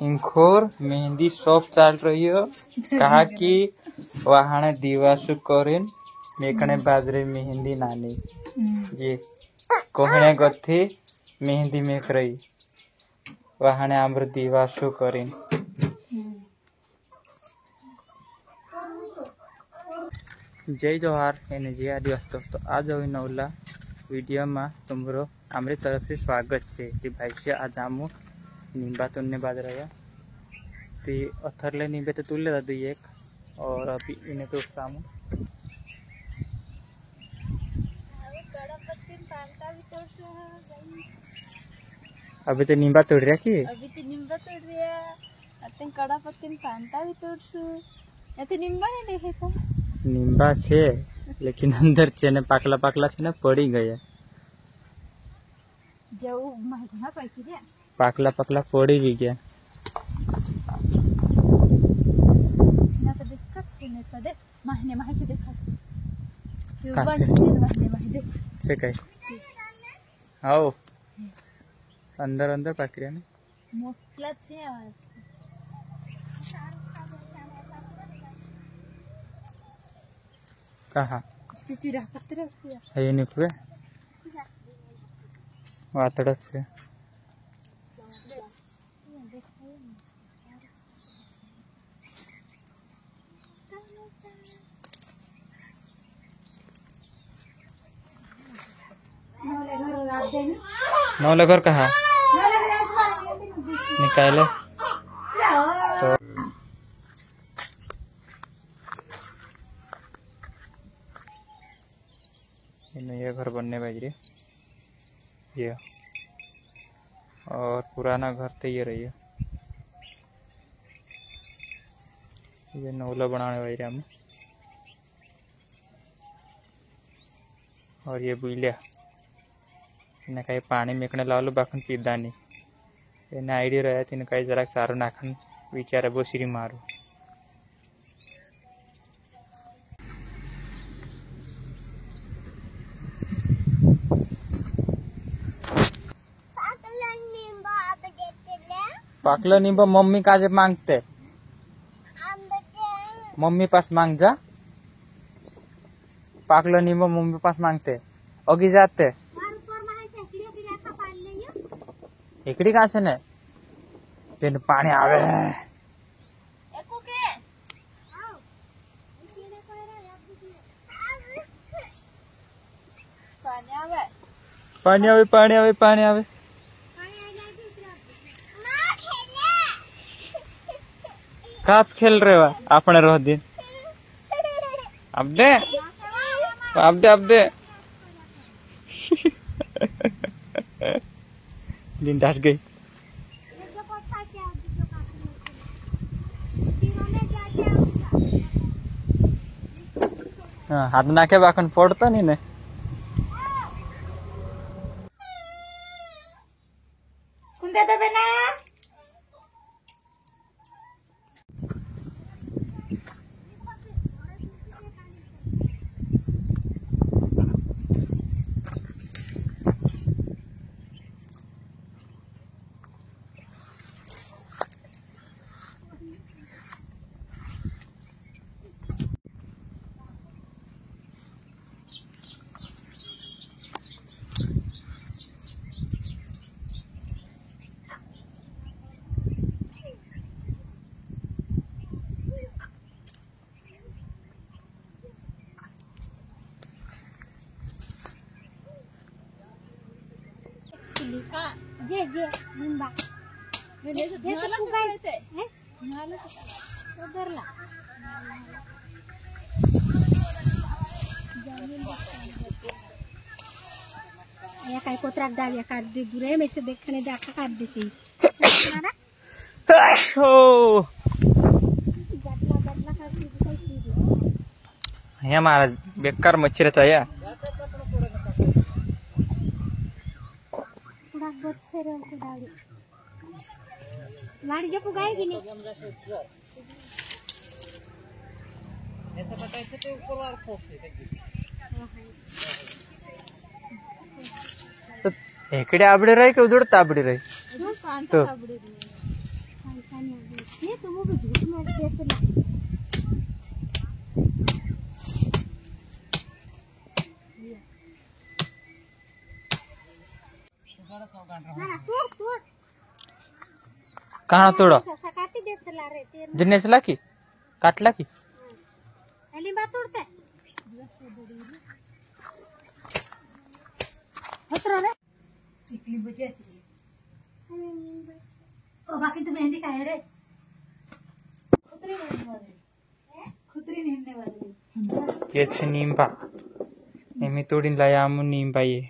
इंखोर mehndi shop चल रही हो कहा कि वहां दिवासु करें मेकने बाजरे मेहंदी नानी ये कहने गथी मेहंदी मेक रही वहां आमर दिवासु करें जय जोहार एने जी आदि तो आज अभी नौला वीडियो में तुम्हारो हमारी तरफ से स्वागत है कि भाई से आज हम नींबा तुलने बाद रहा तो अथरले नींबे तो तुले दादू एक और अभी इन्हें तो सामू अभी तो नींबा तोड़ रहा कि अभी तो नींबा तोड़ रहा अतन कड़ा पत्ती पांता भी तोड़सु या तो नींबा नहीं देखे तो नींबा छे लेकिन अंदर छे ने पाकला पाकला छे ने पड़ी गया जो महंगा पैकी रे पाकला पाकला पड़ी भी गया ना तो डिस्कस छे ने तो दे महीने महीने से देखा महीने से कहीं आओ अंदर अंदर पाक रहा ने मोटला छे आवाज कहाँ सिचिरा पत्थर रखिया है नहीं कुए वातड़त से नौलगर कहा निकाले तो ये घर बनने बाज रही ये और पुराना घर तो ये रही है ये नौला बनाने बाज रहे हम और ये बुइलिया इन्हें कहीं पानी मेकने लावलो बाखन पीदा नहीं इन्हें आइडिया रहा था इन्हें कहीं जरा सारो नाखन विचार बो श्री मारो पाकला नींबा मम्मी का जब मांगते मम्मी पास मांग जा पाकला नींबा मम्मी पास मांगते अगी जाते इकड़ी कहाँ से ने फिर पानी आवे पानी आवे पानी आवे पानी आवे काप खेल रहे हो अपने रोह दिन अब दे अब दे अब दे दिन डट गई हाँ हाथ नाके बाखन फोड़ता नहीं ने कुंदे दे बेना जे जे निंबा मैंने तो नाला से कहते हैं नाला से उधरला या काय कोतराक डाल या काट दे बुरे में से देखने दे आका काट दे सी ओ ये मारा बेकार मच्छर चाहिए लाड़ी जो पुगाएगी नहीं तो एकड़े आबड़े रही कि उधर ताबड़ी रही तो ना तोड़ तोड़ कहाँ तोड़ काटी देतला रे तेर जिन्नेसला की काटला की लिंबा तोड़ते होतरो रे इकली बुझे ओ बाकी तो मेहंदी का है रे खुतरी नेमने वाली ये छे नींबा एमी तोड़ीन लाया आमु नींबा ये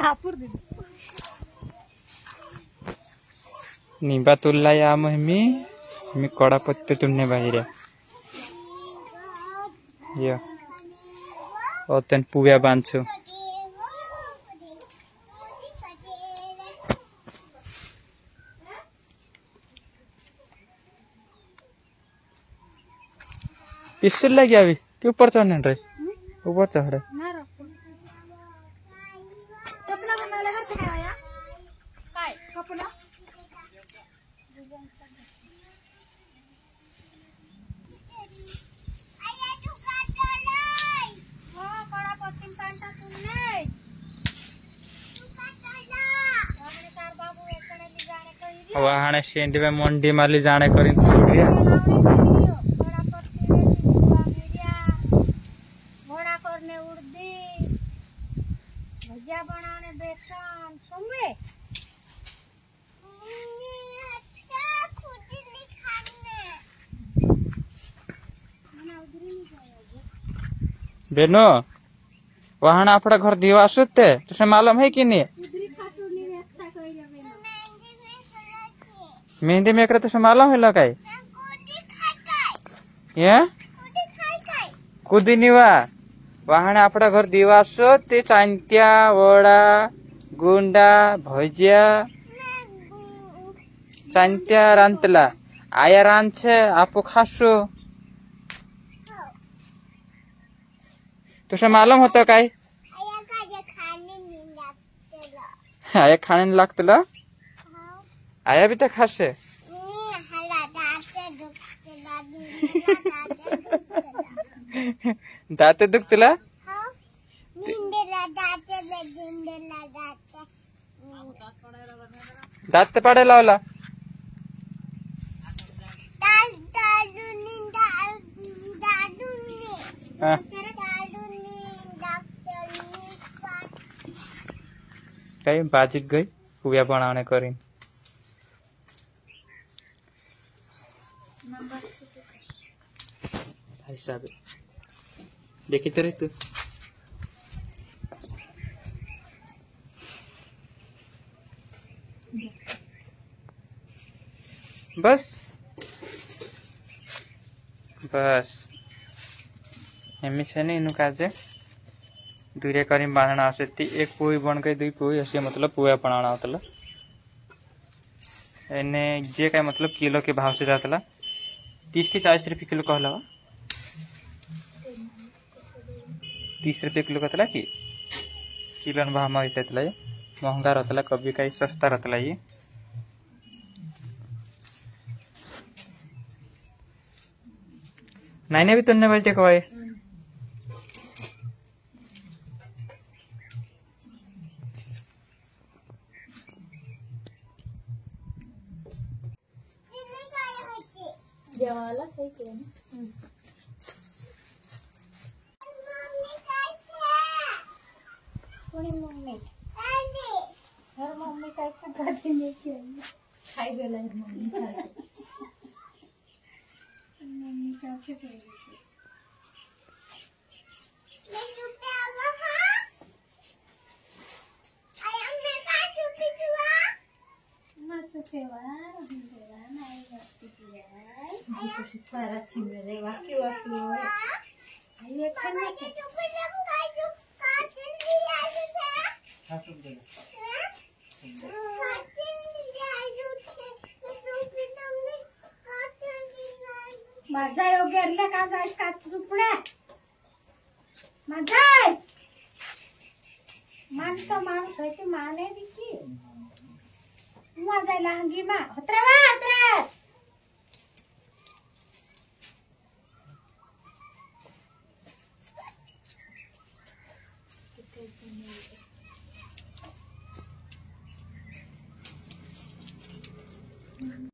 कापूर दे नींबा तुल्ला या आमु मी कड़ा पत्ते तुड़ने बाहिर ये और तन पुया बांधछु पिस्टल लगी अभी कि ऊपर चढ़ने रे ऊपर चढ़े ना रखो कपड़ा बना लगा छाया काय कपड़ा वहां सेंड में मंडी माली जाने करिन तोड़िया घोड़ा करने उड़दी भजिया बनाने बेसन सुनबे बेनो वहां अपना घर दीवा सुते तुझे मालूम है कि नहीं मेहंदी में करे तुझे मालूम है लगाई ये कुदी निवा वहां अपना घर दीवा सुते चांत्या वड़ा गुंडा भजिया चांत्या रांतला आया रांचे आपो खासो तुझे मालूम होता काय आया खाने नहीं लागतला आया भी तो खासे दाते दुखतला दात पाडे लावला हाँ कई बाजित गई पुया बनाने करीन भाई साहब देखी तो रही तू बस बस एमी छे नहीं इनु काजे दूरे करी बांधना आवश्यक एक पोई बन गई दुई पोई ऐसे मतलब पुआ बनाना होता एने जे का मतलब किलो के भाव से जाता 30 के 40 रुपये किलो कहला 30 रुपये किलो कहला कि किलो भाव में ऐसे महंगा रहता कभी कहीं सस्ता रहता ये नहीं भी तुमने बोलते कवाए जेवायला सही केलं कोणी मम्मी हर मम्मी काय खाते नाही खाई गेला मम्मी माझा योग्य आणलं का जायस का सुपड्या माझा माणसं माणूस आहे ते मान आहे की माझा लहानगी मा होत्रा